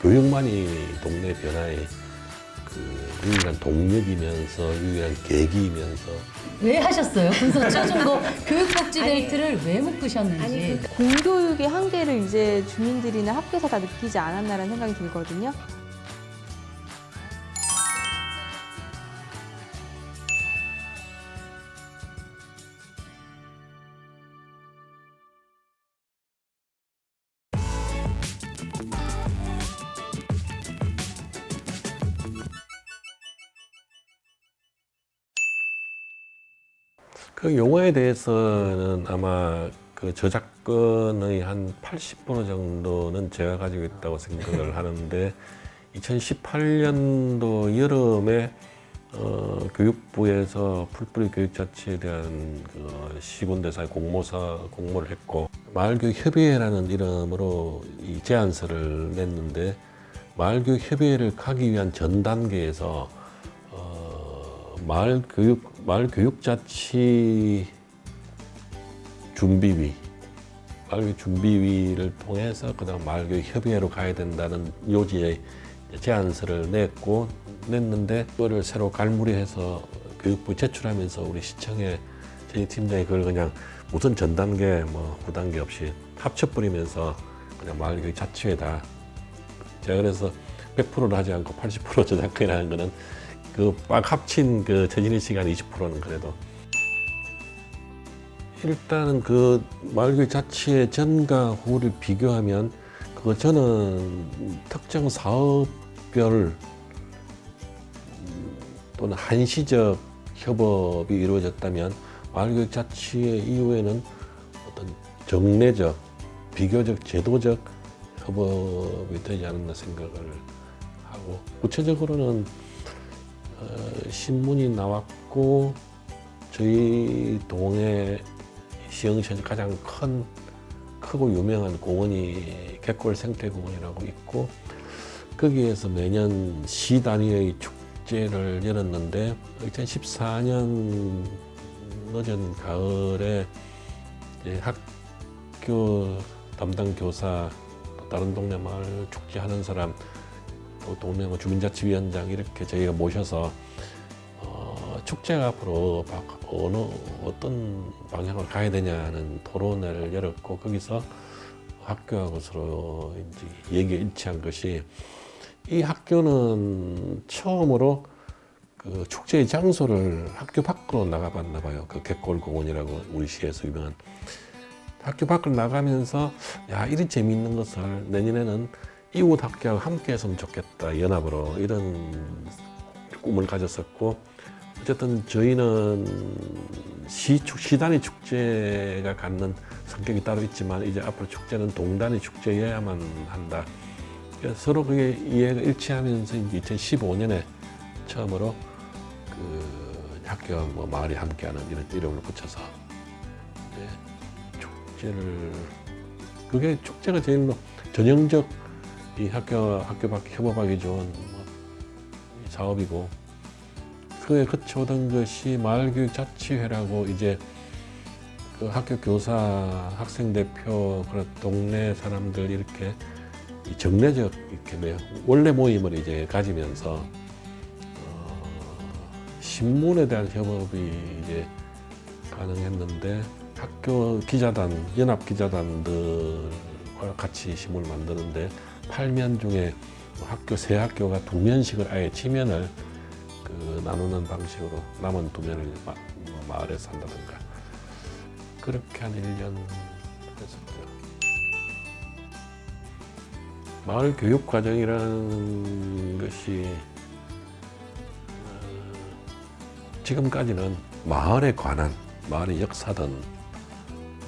교육만이 동네 변화의 그 유일한 동력이면서 유일한 계기이면서 왜 하셨어요? 군소 초중고 교육복지 데이트를 왜 묶으셨는지. 공교육의 한계를 이제 주민들이나 학교에서 다 느끼지 않았나라는 생각이 들거든요. 그 영화에 대해서는 아마 그 저작권의 한 80% 정도는 제가 가지고 있다고 생각을 하는데 2018년도 여름에 교육부에서 풀뿌리 교육자치에 대한 그 시군대사의 공모를 했고 마을교육협의회라는 이름으로 이 제안서를 냈는데 마을교육협의회를 가기 위한 전 단계에서 마을교육자치 준비위, 마을교육 준비위를 통해서 그다음 마을교육협의회로 가야 된다는 요지의 제안서를 냈는데 그거를 새로 갈무리해서 교육부에 제출하면서 우리 시청에 저희 팀장이 그걸 그냥 무슨 전 단계 뭐 후단계 없이 합쳐버리면서 그냥 마을교육 자치회다. 제가 그래서 100%를 하지 않고 80% 저작권이라는 거는 그 막 합친 그 최진희 시간 20%는 그래도 일단은 그 마을교육 자치의 전과 후를 비교하면 그거 저는 특정 사업별 또는 한시적 협업이 이루어졌다면 마을교육 자치의 이후에는 어떤 정례적, 비교적, 제도적 협업이 되지 않았나 생각을 하고 구체적으로는 신문이 나왔고 저희 동에 시흥시에서 가장 크고 유명한 공원이 갯골 생태공원이라고 있고 거기에서 매년 시 단위의 축제를 열었는데 2014년 늦은 가을에 학교 담당 교사 또 다른 동네 마을 축제하는 사람 또 동네 주민자치위원장 이렇게 저희가 모셔서 축제가 앞으로 어떤 방향으로 가야 되냐는 토론회를 열었고 거기서 학교하고 서로 이제 얘기가 일치한 것이 이 학교는 처음으로 그 축제의 장소를 학교 밖으로 나가봤나 봐요. 그 갯골공원이라고 우리 시에서 유명한 학교 밖으로 나가면서 야 이런 재미있는 것을 내년에는 이웃 학교하고 함께 했으면 좋겠다 연합으로 이런 꿈을 가졌었고 어쨌든 저희는 시단위 축제가 갖는 성격이 따로 있지만 이제 앞으로 축제는 동단위 축제여야만 한다. 그래서 서로 그게 이해가 일치하면서 이제 2015년에 처음으로 그 학교와 뭐 마을이 함께하는 이런 이름을 붙여서 이제 그게 축제가 제일 뭐 전형적 이 학교 밖에 협업하기 좋은 뭐 사업이고 그에 거쳐오던 것이 마을교육자치회라고 이제 그 학교 교사, 학생 대표, 그런 동네 사람들 이렇게 정례적 이렇게 원래 모임을 이제 가지면서 신문에 대한 협업이 이제 가능했는데 학교 기자단, 연합 기자단들과 같이 신문을 만드는데 8면 중에 세 학교가 2면씩을 아예 지면을 그 나누는 방식으로 남은 2면을 마을에서 한다든가 그렇게 한 1년 했었죠. 마을 교육 과정이라는 것이 지금까지는 마을에 관한 마을의 역사든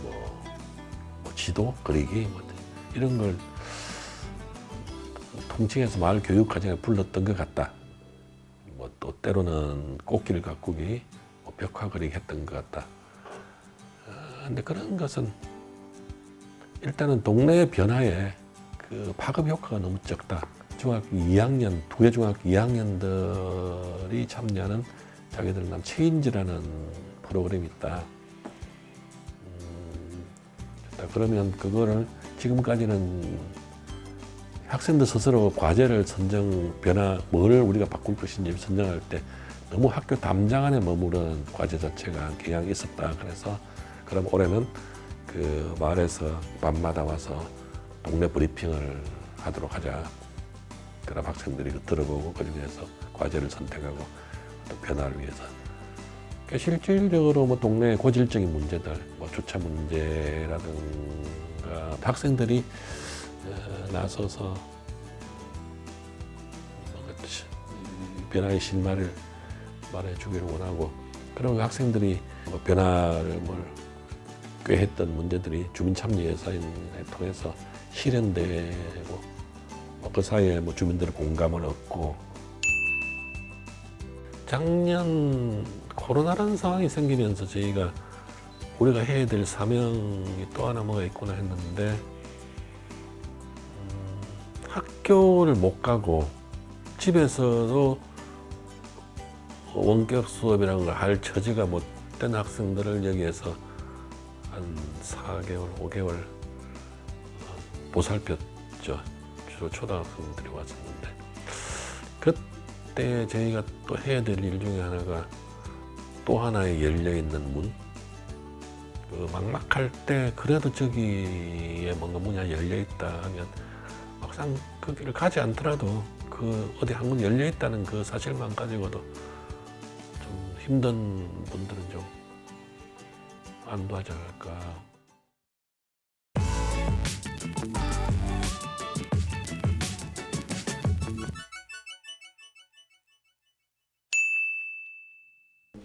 뭐 지도 그리기 뭐 이런 걸 통칭해서 마을 교육 과정에 불렀던 것 같다. 뭐 또 때로는 꽃길 가꾸기, 뭐 벽화 그리기 했던 것 같다. 근데 그런 것은 일단은 동네 변화에 그 파급 효과가 너무 적다. 중학교 2학년, 두 개 중학교 2학년들이 참여하는 자기들 남 체인지라는 프로그램이 있다. 좋다. 그러면 그거를 지금까지는 학생들 스스로 과제를 뭘 우리가 바꿀 것인지 선정할 때 너무 학교 담장 안에 머무른 과제 자체가 경향이 있었다. 그래서 그럼 올해는 그 마을에서 밤마다 와서 동네 브리핑을 하도록 하자. 그럼 학생들이 들어보고 그 중에서 과제를 선택하고 또 변화를 위해서. 그러니까 실질적으로 뭐 동네 고질적인 문제들, 뭐 주차 문제라든가 학생들이 나서서 변화의 실마리를 말해주기를 원하고, 그런 학생들이 뭐 변화를 꾀했던 문제들이 주민참여예산을 통해서 실현되고, 그 사이에 뭐 주민들의 공감을 얻고. 작년 코로나라는 상황이 생기면서 저희가 우리가 해야 될 사명이 또 하나 뭐가 있구나 했는데, 학교를 못 가고 집에서도 원격 수업이라는 걸 할 처지가 못 된 학생들을 여기에서 한 4개월, 5개월 보살폈죠. 주로 초등학생들이 왔었는데, 그때 저희가 또 해야 될 일 중에 하나가 또 하나의 열려있는 문, 그 막막할 때 그래도 저기에 뭔가 문이 열려있다 하면 막상 그 길을 가지 않더라도 그 어디 한 문 열려있다는 그 사실만 가지고도 좀 힘든 분들은 좀 안도하지 않을까.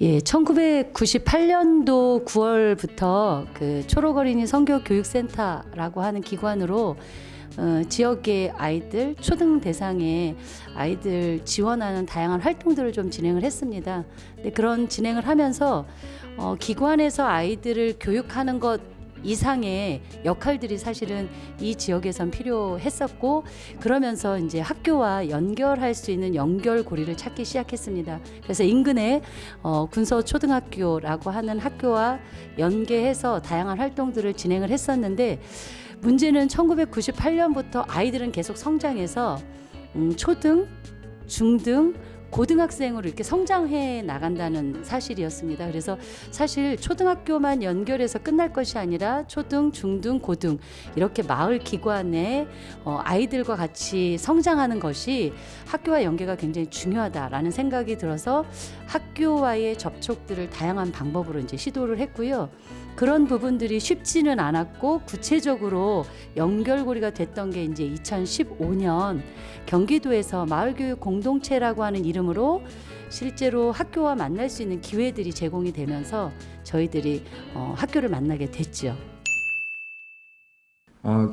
예, 1998년도 9월부터 그 초록어린이 성교교육센터라고 하는 기관으로 지역의 아이들, 초등 대상의 아이들 지원하는 다양한 활동들을 좀 진행을 했습니다. 근데 그런 진행을 하면서 기관에서 아이들을 교육하는 것 이상의 역할들이 사실은 이 지역에선 필요했었고, 그러면서 이제 학교와 연결할 수 있는 연결고리를 찾기 시작했습니다. 그래서 인근에 군서초등학교라고 하는 학교와 연계해서 다양한 활동들을 진행을 했었는데, 문제는 1998년부터 아이들은 계속 성장해서 초등, 중등, 고등학생으로 이렇게 성장해 나간다는 사실이었습니다. 그래서 사실 초등학교만 연결해서 끝날 것이 아니라 초등, 중등, 고등 이렇게 마을 기관에 아이들과 같이 성장하는 것이 학교와 연계가 굉장히 중요하다라는 생각이 들어서 학교와의 접촉들을 다양한 방법으로 이제 시도를 했고요. 그런 부분들이 쉽지는 않았고, 구체적으로 연결고리가 됐던 게 이제 2015년 경기도에서 마을교육 공동체라고 하는 이름으로 실제로 학교와 만날 수 있는 기회들이 제공이 되면서 저희들이 학교를 만나게 됐죠.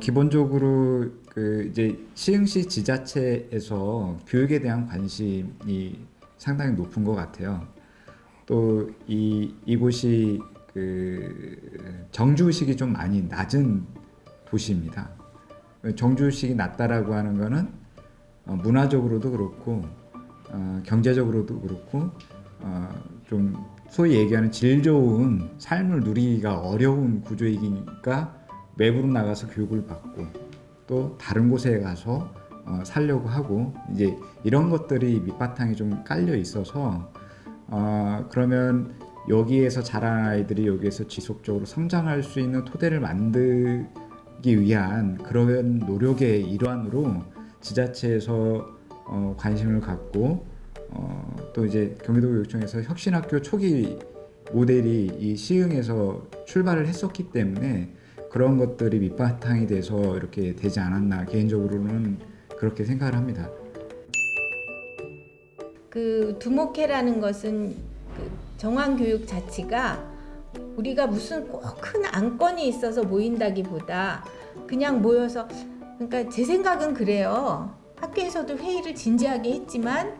기본적으로 그 이제 시흥시 지자체에서 교육에 대한 관심이 상당히 높은 것 같아요. 또 이곳이 그 정주의식이 좀 많이 낮은 도시입니다. 정주의식이 낮다라고 하는 거는 문화적으로도 그렇고 경제적으로도 그렇고 좀 소위 얘기하는 질 좋은 삶을 누리기가 어려운 구조이니까 외부로 나가서 교육을 받고 또 다른 곳에 가서 살려고 하고, 이제 이런 것들이 밑바탕이 좀 깔려 있어서 그러면 여기에서 자란 아이들이 여기에서 지속적으로 성장할 수 있는 토대를 만들기 위한 그런 노력의 일환으로 지자체에서 관심을 갖고 또 이제 경기도교육청에서 혁신학교 초기 모델이 이 시흥에서 출발을 했었기 때문에 그런 것들이 밑바탕이 돼서 이렇게 되지 않았나, 개인적으로는 그렇게 생각을 합니다. 그 두목회라는 것은 그 정황교육 자체가 우리가 무슨 꼭 큰 안건이 있어서 모인다기보다 그냥 모여서, 그러니까 제 생각은 그래요. 학교에서도 회의를 진지하게 했지만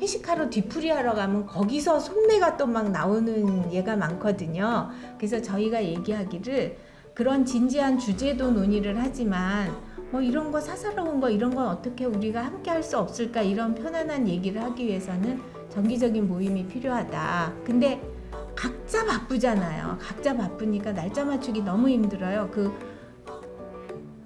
회식하러 뒤풀이하러 가면 거기서 속내가 또 막 나오는 예가 많거든요. 그래서 저희가 얘기하기를 그런 진지한 주제도 논의를 하지만 뭐 이런 거 사사로운 거 이런 건 어떻게 우리가 함께 할 수 없을까, 이런 편안한 얘기를 하기 위해서는 정기적인 모임이 필요하다. 근데 각자 바쁘잖아요. 각자 바쁘니까 날짜 맞추기 너무 힘들어요. 그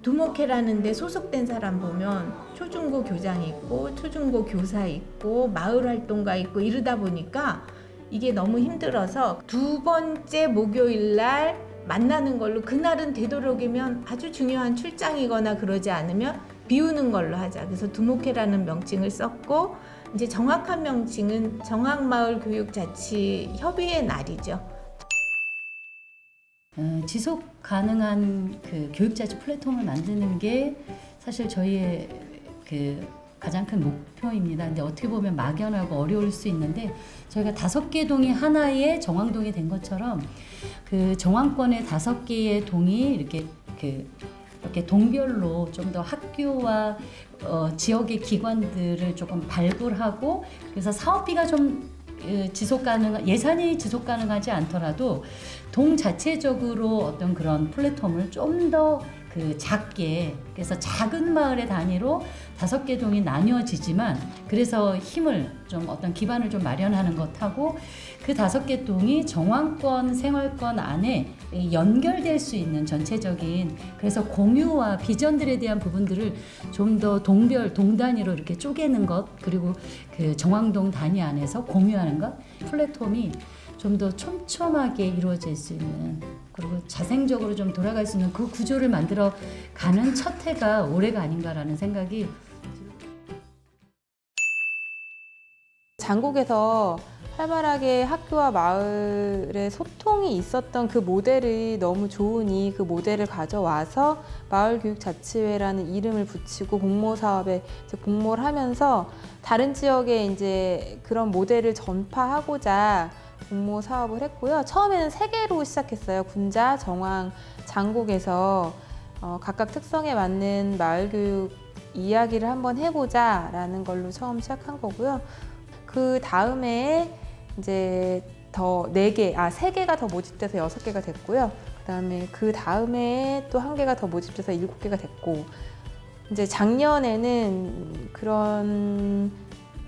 두목회라는 데 소속된 사람 보면 초중고 교장 있고 초중고 교사 있고 마을 활동가 있고 이러다 보니까 이게 너무 힘들어서 두 번째 목요일 날 만나는 걸로, 그날은 되도록이면 아주 중요한 출장이거나 그러지 않으면 비우는 걸로 하자. 그래서 두목회라는 명칭을 썼고, 이제 정확한 명칭은 정악마을교육자치협의회 날이죠. 지속 가능한 그 교육자치 플랫폼을 만드는 게 사실 저희의 그 가장 큰 목표입니다. 근데 어떻게 보면 막연하고 어려울 수 있는데, 저희가 5개 동이 하나의 정왕동이 된 것처럼 그 정왕권의 5개의 동이 이렇게 동별로 좀 더 학교와 지역의 기관들을 조금 발굴하고, 그래서 사업비가 좀 예산이 지속 가능하지 않더라도 동 자체적으로 어떤 그런 플랫폼을 좀 더 작게, 그래서 작은 마을의 단위로 5개 동이 나뉘어지지만, 그래서 힘을 좀 어떤 기반을 좀 마련하는 것하고, 그 5개 동이 정왕권 생활권 안에 연결될 수 있는 전체적인, 그래서 공유와 비전들에 대한 부분들을 좀 더 동별 동 단위로 이렇게 쪼개는 것, 그리고 그 정왕동 단위 안에서 공유하는 것, 플랫폼이 좀 더 촘촘하게 이루어질 수 있는, 그리고 자생적으로 좀 돌아갈 수 있는 그 구조를 만들어 가는 첫 해가 올해가 아닌가라는 생각이. 장곡에서 활발하게 학교와 마을의 소통이 있었던 그 모델이 너무 좋으니 그 모델을 가져와서 마을교육자치회라는 이름을 붙이고 공모 사업에 이제 공모를 하면서 다른 지역에 이제 그런 모델을 전파하고자 공모 사업을 했고요. 처음에는 3개로 시작했어요. 군자, 정왕, 장곡에서 각각 특성에 맞는 마을교육 이야기를 한번 해보자라는 걸로 처음 시작한 거고요. 그 다음에 이제 더 3개가 더 모집돼서 6개가 됐고요. 그다음에 그 다음에 또 1개가 더 모집돼서 7개가 됐고, 이제 작년에는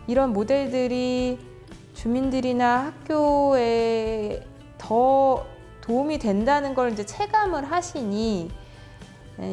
이런 모델들이 주민들이나 학교에 더 도움이 된다는 걸 이제 체감을 하시니,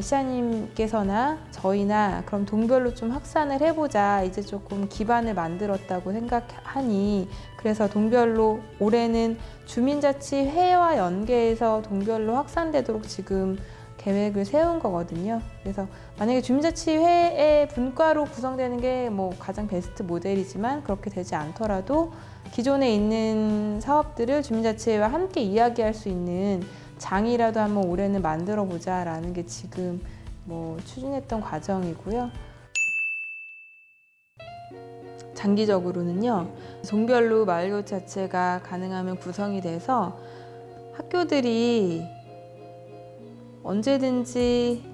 시장님께서나 저희나 그럼 동별로 좀 확산을 해보자, 이제 조금 기반을 만들었다고 생각하니, 그래서 동별로 올해는 주민자치회와 연계해서 동별로 확산되도록 지금 계획을 세운 거거든요. 그래서 만약에 주민자치회의 분과로 구성되는 게 뭐 가장 베스트 모델이지만, 그렇게 되지 않더라도 기존에 있는 사업들을 주민자치회와 함께 이야기할 수 있는 장이라도 한번 올해는 만들어 보자라는 게 지금 뭐 추진했던 과정이고요. 장기적으로는요, 동별로 마을교육 자체가 가능하면 구성이 돼서 학교들이 언제든지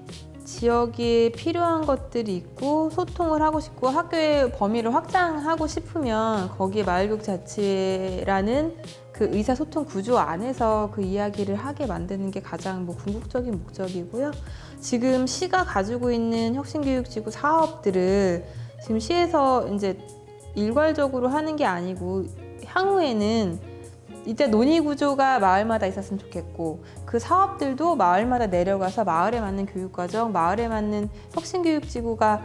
지역에 필요한 것들이 있고 소통을 하고 싶고 학교의 범위를 확장하고 싶으면 거기에 마을교육자치회라는 그 의사소통 구조 안에서 그 이야기를 하게 만드는 게 가장 궁극적인 목적이고요. 지금 시가 가지고 있는 혁신교육지구 사업들을 지금 시에서 이제 일괄적으로 하는 게 아니고, 향후에는 이때 논의 구조가 마을마다 있었으면 좋겠고, 그 사업들도 마을마다 내려가서 마을에 맞는 교육과정, 마을에 맞는 혁신교육지구가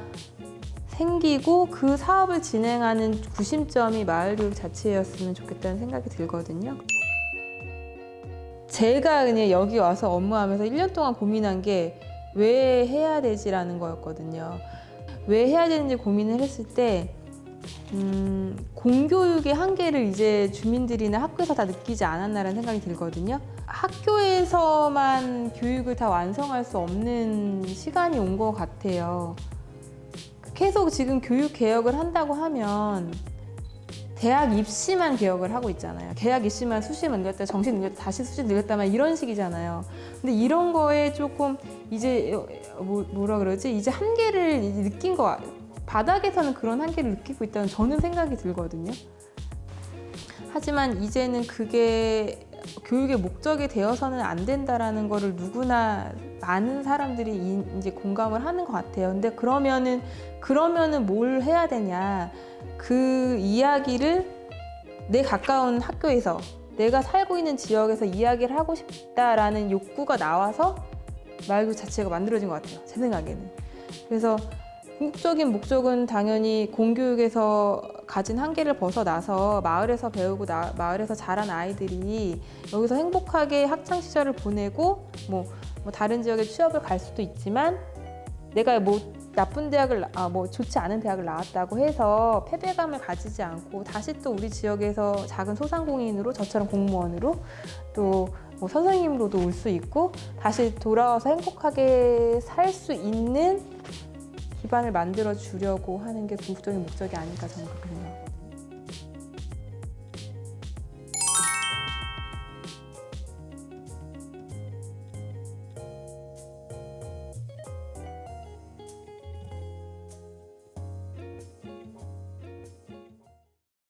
생기고 그 사업을 진행하는 구심점이 마을교육자치회였으면 좋겠다는 생각이 들거든요. 제가 그냥 여기 와서 업무하면서 1년 동안 고민한 게 왜 해야 되지라는 거였거든요. 왜 해야 되는지 고민을 했을 때 공교육의 한계를 이제 주민들이나 학교에서 다 느끼지 않았나라는 생각이 들거든요. 학교에서만 교육을 다 완성할 수 없는 시간이 온 것 같아요. 계속 지금 교육 개혁을 한다고 하면 대학 입시만 개혁을 하고 있잖아요. 대학 입시만 수시만 늘렸다, 정시 늘렸다, 다시 수시 늘렸다만 이런 식이잖아요. 근데 이런 거에 조금 이제 뭐라 그러지? 이제 한계를 느낀 거, 바닥에서는 그런 한계를 느끼고 있다는 저는 생각이 들거든요. 하지만 이제는 그게 교육의 목적이 되어서는 안 된다라는 거를 누구나 많은 사람들이 이제 공감을 하는 것 같아요. 근데 그러면은 뭘 해야 되냐? 그 이야기를 내 가까운 학교에서, 내가 살고 있는 지역에서 이야기를 하고 싶다라는 욕구가 나와서 마을교육 자체가 만들어진 것 같아요. 제 생각에는. 그래서 궁극적인 목적은 당연히 공교육에서 가진 한계를 벗어나서 마을에서 배우고 마을에서 자란 아이들이 여기서 행복하게 학창 시절을 보내고 뭐 다른 지역에 취업을 갈 수도 있지만 내가 뭐 나쁜 대학을 뭐 좋지 않은 대학을 나왔다고 해서 패배감을 가지지 않고 다시 또 우리 지역에서 작은 소상공인으로 저처럼 공무원으로 또 뭐 선생님으로도 올 수 있고 다시 돌아와서 행복하게 살 수 있는 기반을 만들어 주려고 하는 게 궁극적인 목적이 아닐까 저는 그렇게 생각합니다.